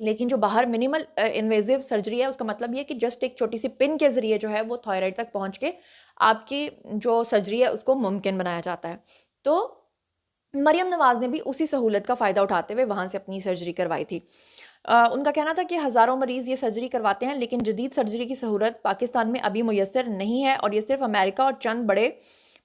لیکن جو باہر منیمل انویزیو سرجری ہے اس کا مطلب یہ کہ جسٹ ایک چھوٹی سی پن کے ذریعے جو ہے وہ تھائرائڈ تک پہنچ کے آپ کی جو سرجری ہے اس کو ممکن بنایا جاتا ہے. تو مریم نواز نے بھی اسی سہولت کا فائدہ اٹھاتے ہوئے وہاں سے اپنی سرجری کروائی تھی. ان کا کہنا تھا کہ ہزاروں مریض یہ سرجری کرواتے ہیں لیکن جدید سرجری کی سہولت پاکستان میں ابھی میسر نہیں ہے اور یہ صرف امریکہ اور چند بڑے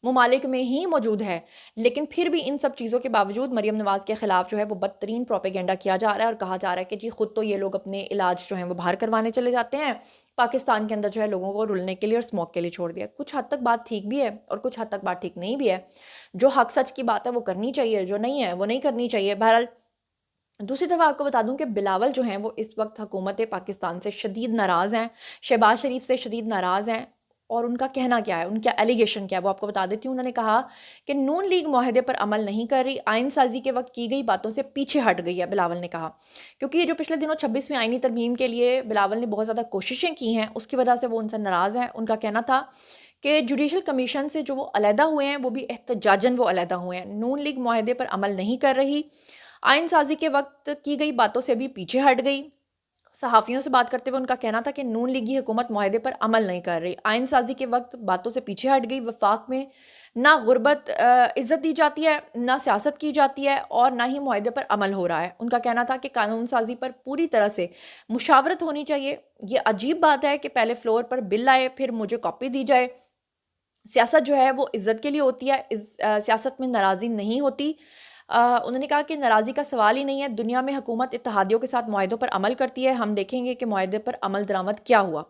ممالک میں ہی موجود ہے. لیکن پھر بھی ان سب چیزوں کے باوجود مریم نواز کے خلاف جو ہے وہ بدترین پروپیگنڈا کیا جا رہا ہے اور کہا جا رہا ہے کہ جی خود تو یہ لوگ اپنے علاج جو ہیں وہ باہر کروانے چلے جاتے ہیں, پاکستان کے اندر جو ہے لوگوں کو رلنے کے لیے اور اسموک کے لیے چھوڑ دیا. کچھ حد تک بات ٹھیک بھی ہے اور کچھ حد تک بات ٹھیک نہیں بھی ہے. جو حق سچ کی بات ہے وہ کرنی چاہیے, جو نہیں ہے وہ نہیں کرنی چاہیے. بہرحال دوسری طرف آپ کو بتا دوں کہ بلاول جو ہیں وہ اس وقت حکومت پاکستان سے شدید ناراض ہیں, شہباز شریف سے شدید ناراض ہیں. اور ان کا کہنا کیا ہے, ان کا ایلیگیشن کیا ہے وہ آپ کو بتا دیتی ہوں. انہوں نے کہا کہ نون لیگ معاہدے پر عمل نہیں کر رہی, آئین سازی کے وقت کی گئی باتوں سے پیچھے ہٹ گئی ہے. بلاول نے کہا کیونکہ یہ جو پچھلے دنوں 26ویں آئینی ترمیم کے لیے بلاول نے بہت زیادہ کوششیں کی ہیں, اس کی وجہ سے وہ ان سے ناراض ہیں. ان کا کہنا تھا کہ جوڈیشل کمیشن سے جو وہ علیحدہ ہوئے ہیں وہ بھی احتجاجاً وہ علیحدہ ہوئے ہیں. نون لیگ معاہدے پر عمل نہیں کر رہی, آئین سازی کے وقت کی گئی باتوں سے بھی پیچھے ہٹ گئی. صحافیوں سے بات کرتے ہوئے ان کا کہنا تھا کہ نون لیگی حکومت معاہدے پر عمل نہیں کر رہی, آئین سازی کے وقت باتوں سے پیچھے ہٹ گئی. وفاق میں نہ غربت عزت دی جاتی ہے, نہ سیاست کی جاتی ہے اور نہ ہی معاہدے پر عمل ہو رہا ہے. ان کا کہنا تھا کہ قانون سازی پر پوری طرح سے مشاورت ہونی چاہیے. یہ عجیب بات ہے کہ پہلے فلور پر بل آئے پھر مجھے کاپی دی جائے. سیاست جو ہے وہ عزت کے لیے ہوتی ہے, سیاست میں ناراضی نہیں ہوتی. انہوں نے کہا کہ ناراضی کا سوال ہی نہیں ہے, دنیا میں حکومت اتحادیوں کے ساتھ معاہدوں پر عمل کرتی ہے, ہم دیکھیں گے کہ معاہدے پر عمل درآمد کیا ہوا.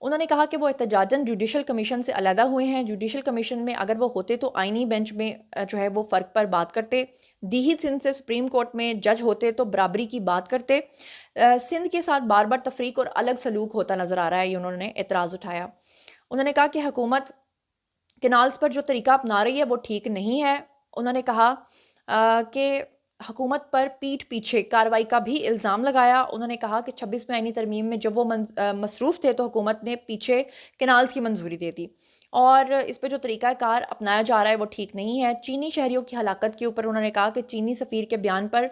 انہوں نے کہا کہ وہ احتجاجاً جوڈیشل کمیشن سے علیحدہ ہوئے ہیں. جوڈیشل کمیشن میں اگر وہ ہوتے تو آئینی بینچ میں جو ہے وہ فرق پر بات کرتے, دیہی سندھ سے سپریم کورٹ میں جج ہوتے تو برابری کی بات کرتے. سندھ کے ساتھ بار بار تفریق اور الگ سلوک ہوتا نظر آ رہا ہے, یہ انہوں نے اعتراض اٹھایا. انہوں نے کہا کہ حکومت کینالز پر جو طریقہ اپنا رہی ہے وہ ٹھیک نہیں ہے. انہوں نے کہا کہ حکومت پر پیٹھ پیچھے کارروائی کا بھی الزام لگایا. انہوں نے کہا کہ 26ویں آئینی ترمیم میں جب وہ مصروف تھے تو حکومت نے پیچھے کینالز کی منظوری دے دی اور اس پہ جو طریقہ کار اپنایا جا رہا ہے وہ ٹھیک نہیں ہے. چینی شہریوں کی ہلاکت کے اوپر انہوں نے کہا کہ چینی سفیر کے بیان پر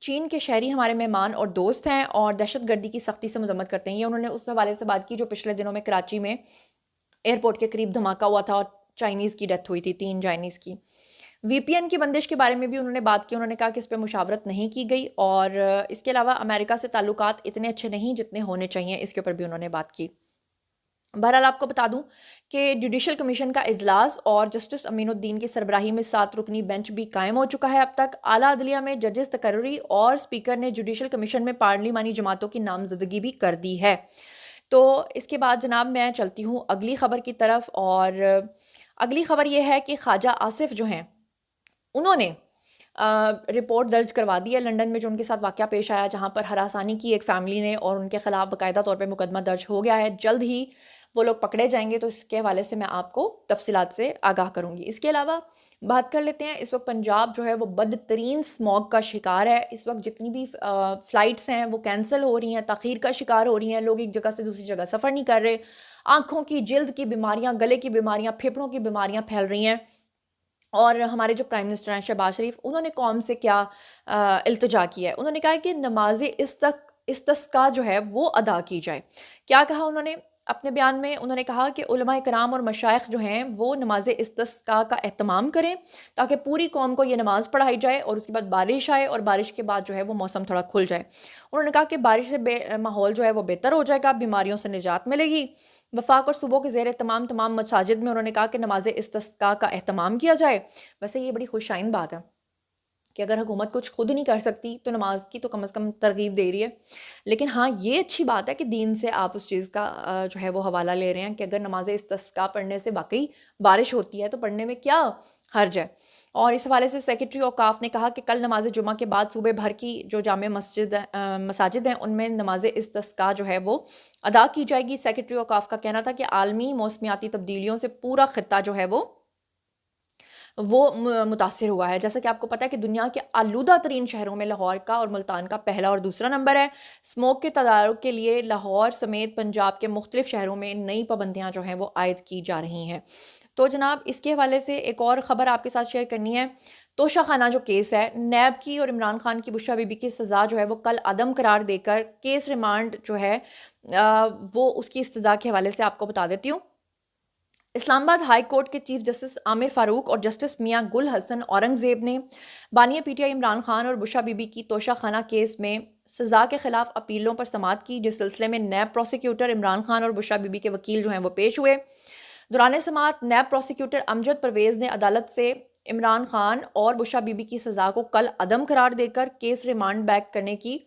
چین کے شہری ہمارے مہمان اور دوست ہیں اور دہشت گردی کی سختی سے مذمت کرتے ہیں. یہ انہوں نے اس حوالے سے بات کی جو پچھلے دنوں میں کراچی میں ایئرپورٹ کے قریب دھماکہ ہوا تھا اور چائنیز کی ڈیتھ ہوئی تھی, 3 چائنیز کی. وی پی این کی بندش کے بارے میں بھی انہوں نے بات کی. انہوں نے کہا کہ اس پہ مشاورت نہیں کی گئی اور اس کے علاوہ امریکہ سے تعلقات اتنے اچھے نہیں جتنے ہونے چاہیے, اس کے اوپر بھی انہوں نے بات کی. بہرحال آپ کو بتا دوں کہ جوڈیشل کمیشن کا اجلاس اور جسٹس امین الدین کی سربراہی میں 7 رکنی بینچ بھی قائم ہو چکا ہے. اب تک اعلیٰ عدلیہ میں ججز تقرری اور اسپیکر نے جوڈیشل کمیشن میں پارلیمانی جماعتوں کی نامزدگی بھی کر دی ہے. تو اس کے بعد جناب میں چلتی ہوں اگلی خبر کی طرف, اور اگلی خبر یہ ہے کہ خواجہ آصف جو ہیں انہوں نے رپورٹ درج کروا دی ہے لنڈن میں جو ان کے ساتھ واقعہ پیش آیا جہاں پر ہراسانی کی ایک فیملی نے اور ان کے خلاف باقاعدہ طور پہ مقدمہ درج ہو گیا ہے. جلد ہی وہ لوگ پکڑے جائیں گے, تو اس کے حوالے سے میں آپ کو تفصیلات سے آگاہ کروں گی. اس کے علاوہ بات کر لیتے ہیں, اس وقت پنجاب جو ہے وہ بدترین اسموگ کا شکار ہے. اس وقت جتنی بھی فلائٹس ہیں وہ کینسل ہو رہی ہیں, تاخیر کا شکار ہو رہی ہیں, لوگ ایک جگہ سے دوسری جگہ سفر نہیں کر رہے. آنکھوں کی, جلد کی بیماریاں, گلے کی بیماریاں, پھیپھڑوں کی بیماریاں پھیل رہی ہیں. اور ہمارے جو پرائم منسٹر ہیں شہباز شریف, انہوں نے قوم سے کیا التجا کیا ہے. انہوں نے کہا کہ نماز استسقاء جو ہے وہ ادا کی جائے. کیا کہا انہوں نے اپنے بیان میں؟ انہوں نے کہا کہ علماء کرام اور مشائخ جو ہیں وہ نماز استسقاء کا اہتمام کریں تاکہ پوری قوم کو یہ نماز پڑھائی جائے اور اس کے بعد بارش آئے اور بارش کے بعد جو ہے وہ موسم تھوڑا کھل جائے. انہوں نے کہا کہ بارش سے ماحول جو ہے وہ بہتر ہو جائے گا, بیماریوں سے نجات ملے گی. وفاق اور صوبوں کے زیر تمام مساجد میں انہوں نے کہا کہ نماز استسقاء کا اہتمام کیا جائے. ویسے یہ بڑی خوش آئند بات ہے کہ اگر حکومت کچھ خود نہیں کر سکتی تو نماز کی تو کم از کم ترغیب دے رہی ہے. لیکن ہاں یہ اچھی بات ہے کہ دین سے آپ اس چیز کا جو ہے وہ حوالہ لے رہے ہیں کہ اگر نماز استسقاء پڑھنے سے واقعی بارش ہوتی ہے تو پڑھنے میں کیا حرج ہے. اور اس حوالے سے سیکرٹری اوقاف نے کہا کہ کل نماز جمعہ کے بعد صوبے بھر کی جو جامع مساجد ہیں ان میں نماز استسقاء جو ہے وہ ادا کی جائے گی. سیکرٹری اوقاف کا کہنا تھا کہ عالمی موسمیاتی تبدیلیوں سے پورا خطہ جو ہے وہ متاثر ہوا ہے. جیسا کہ آپ کو پتہ ہے کہ دنیا کے آلودہ ترین شہروں میں لاہور کا اور ملتان کا پہلا اور دوسرا نمبر ہے. اسموک کے تدارک کے لیے لاہور سمیت پنجاب کے مختلف شہروں میں نئی پابندیاں جو ہیں وہ عائد کی جا رہی ہیں. تو جناب اس کے حوالے سے ایک اور خبر آپ کے ساتھ شیئر کرنی ہے. توشہ خانہ جو کیس ہے، نیب کی اور عمران خان کی بشرا بی بی کی سزا جو ہے وہ کل عدم قرار دے کر کیس ریمانڈ جو ہے وہ اس کی استدعا کے حوالے سے آپ کو بتا دیتی ہوں۔ اسلام آباد ہائی کورٹ کے چیف جسٹس عامر فاروق اور جسٹس میاں گل حسن اورنگزیب نے بانی P T I Imran Khan اور بشرا بی بی کی توشہ خانہ کیس میں سزا کے خلاف اپیلوں پر سماعت کی، جس سلسلے میں نیب پروسیکیوٹر عمران خان اور بشرا بی بی کے وکیل جو ہیں وہ پیش ہوئے۔ دوران سماعت نیب پروسیکیوٹر امجد پرویز نے عدالت سے عمران خان اور بشرا بی بی کی سزا کو کل عدم قرار دے کر کیس ریمانڈ بیک کرنے کی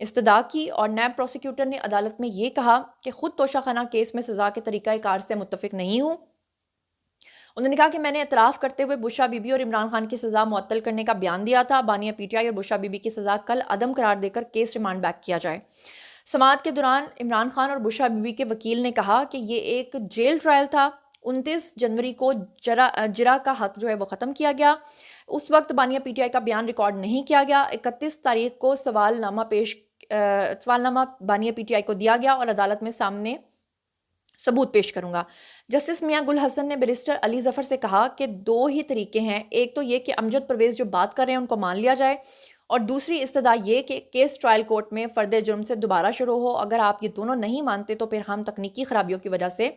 استدعا کی، اور نیب پروسیکیوٹر نے عدالت میں یہ کہا کہ خود توشہ خانہ کیس میں سزا کے طریقہ کار سے متفق نہیں ہوں۔ انہوں نے کہا کہ میں نے اعتراف کرتے ہوئے بشرا بی بی اور عمران خان کی سزا معطل کرنے کا بیان دیا تھا۔ بانیہ پی ٹی آئی اور بشرا بی بی کی سزا کل عدم قرار دے کر کیس ریمانڈ بیک کیا جائے۔ سماعت کے دوران عمران خان اور بشرا بی بی کے وکیل نے کہا کہ یہ ایک جیل ٹرائل تھا۔ 29 جنوری کو جرا کا حق جو ہے وہ ختم کیا گیا۔ اس وقت بانیہ پی ٹی آئی کا بیان ریکارڈ نہیں کیا گیا۔ 31 تاریخ کو سوال نامہ بانیہ پی ٹی آئی کو دیا گیا اور عدالت میں سامنے ثبوت پیش کروں گا۔ جسٹس میاں گل حسن نے بیرسٹر علی ظفر سے کہا کہ 2 ہی طریقے ہیں، ایک تو یہ کہ امجد پرویز جو بات کر رہے ہیں ان کو مان لیا جائے، اور دوسری استدعا یہ کہ کیس ٹرائل کورٹ میں فرد جرم سے دوبارہ شروع ہو۔ اگر آپ یہ دونوں نہیں مانتے تو پھر ہم تکنیکی خرابیوں کی وجہ سے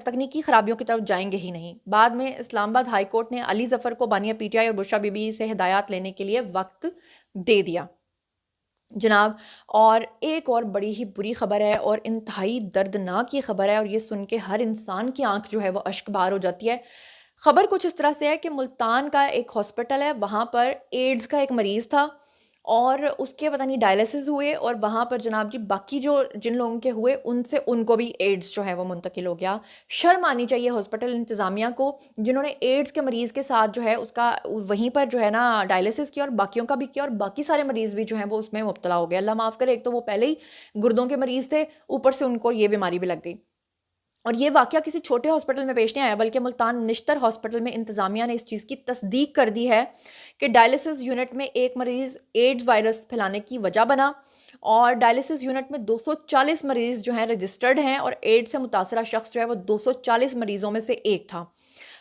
تکنیکی خرابیوں کی طرف جائیں گے ہی نہیں۔ بعد میں اسلام آباد ہائی کورٹ نے علی ظفر کو بانیہ پی ٹی آئی اور بشرا بی بی سے ہدایات لینے کے لیے وقت دے دیا جناب۔ اور ایک اور بڑی ہی بری خبر ہے اور انتہائی دردناک یہ خبر ہے، اور یہ سن کے ہر انسان کی آنکھ جو ہے وہ اشک بار ہو جاتی ہے۔ خبر کچھ اس طرح سے ہے کہ ملتان کا ایک ہاسپٹل ہے، وہاں پر ایڈز کا ایک مریض تھا اور اس کے پتہ نہیں ڈائلیسس ہوئے، اور وہاں پر جناب جی باقی جن لوگوں کے ہوئے ان کو بھی ایڈز جو ہے وہ منتقل ہو گیا۔ شرم آنی چاہیے ہاسپٹل انتظامیہ کو، جنہوں نے ایڈز کے مریض کے ساتھ جو ہے اس کا وہیں پر جو ہے نا ڈائلیسس کیا اور باقیوں کا بھی کیا، اور باقی سارے مریض بھی جو ہیں وہ اس میں مبتلا ہو گئے۔ اللہ معاف کرے، ایک تو وہ پہلے ہی گردوں کے مریض تھے، اوپر سے ان کو یہ بیماری بھی لگ گئی۔ اور یہ واقعہ کسی چھوٹے ہاسپٹل میں پیش نہیں آیا، بلکہ ملتان نشتر ہاسپٹل میں انتظامیہ نے اس چیز کی تصدیق کر دی ہے کہ ڈائلیسس یونٹ میں ایک مریض ایڈز وائرس پھیلانے کی وجہ بنا، اور ڈائلیسس یونٹ میں 240 مریض جو ہیں رجسٹرڈ ہیں، اور ایڈز سے متاثرہ شخص جو ہے وہ 240 مریضوں میں سے ایک تھا۔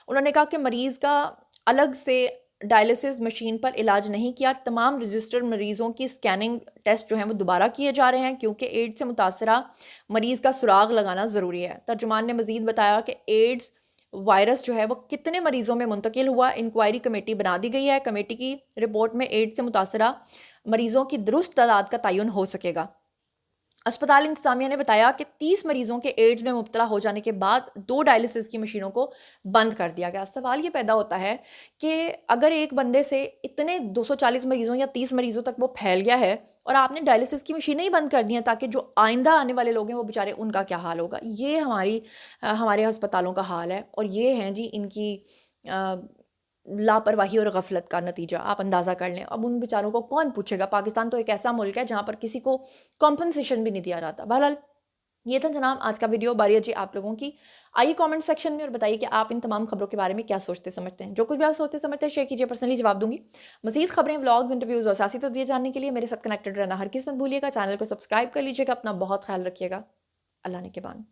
انہوں نے کہا کہ مریض کا الگ سے ڈائلیسس مشین پر علاج نہیں کیا، تمام رجسٹرڈ مریضوں کی اسکیننگ ٹیسٹ جو ہیں وہ دوبارہ کیے جا رہے ہیں، کیونکہ ایڈز سے متاثرہ مریض کا سراغ لگانا ضروری ہے۔ ترجمان نے مزید بتایا کہ ایڈز وائرس جو ہے وہ کتنے مریضوں میں منتقل ہوا، انکوائری کمیٹی بنا دی گئی ہے۔ کمیٹی کی رپورٹ میں ایڈز سے متاثرہ مریضوں کی درست تعداد کا تعین ہو سکے گا۔ اسپتال انتظامیہ نے بتایا کہ 30 مریضوں کے ایڈز میں مبتلا ہو جانے کے بعد 2 ڈائلیسس کی مشینوں کو بند کر دیا گیا۔ سوال یہ پیدا ہوتا ہے کہ اگر ایک بندے سے اتنے 240 مریضوں یا 30 مریضوں تک وہ پھیل گیا ہے اور آپ نے ڈائلیسس کی مشینیں ہی بند کر دی ہیں، تاکہ جو آئندہ آنے والے لوگ ہیں وہ بیچارے ان کا کیا حال ہوگا۔ یہ ہمارے ہسپتالوں کا حال ہے، اور یہ ہیں جی ان کی لاپرواہی اور غفلت کا نتیجہ۔ آپ اندازہ کر لیں، اب ان بیچاروں کو کون پوچھے گا؟ پاکستان تو ایک ایسا ملک ہے جہاں پر کسی کو کمپنسیشن بھی نہیں دیا جاتا۔ بہرحال یہ تھا جناب آج کا ویڈیو۔ باری ہے جی آپ لوگوں کی، آئیے کامنٹ سیکشن میں اور بتائیے کہ آپ ان تمام خبروں کے بارے میں کیا سوچتے سمجھتے ہیں۔ جو کچھ بھی آپ سوچتے سمجھتے ہیں شیئر کیجیے، پرسنلی جواب دوں گی۔ مزید خبریں، ولاگز، انٹرویوز اور سیاسی تجزیے جاننے کے لیے میرے ساتھ کنیکٹڈ رہنا ہر کس مت بھولیے گا۔ چینل کو سبسکرائب کر لیجیے گا۔ اپنا بہت خیال رکھیے گا۔ اللہ نے کے بان۔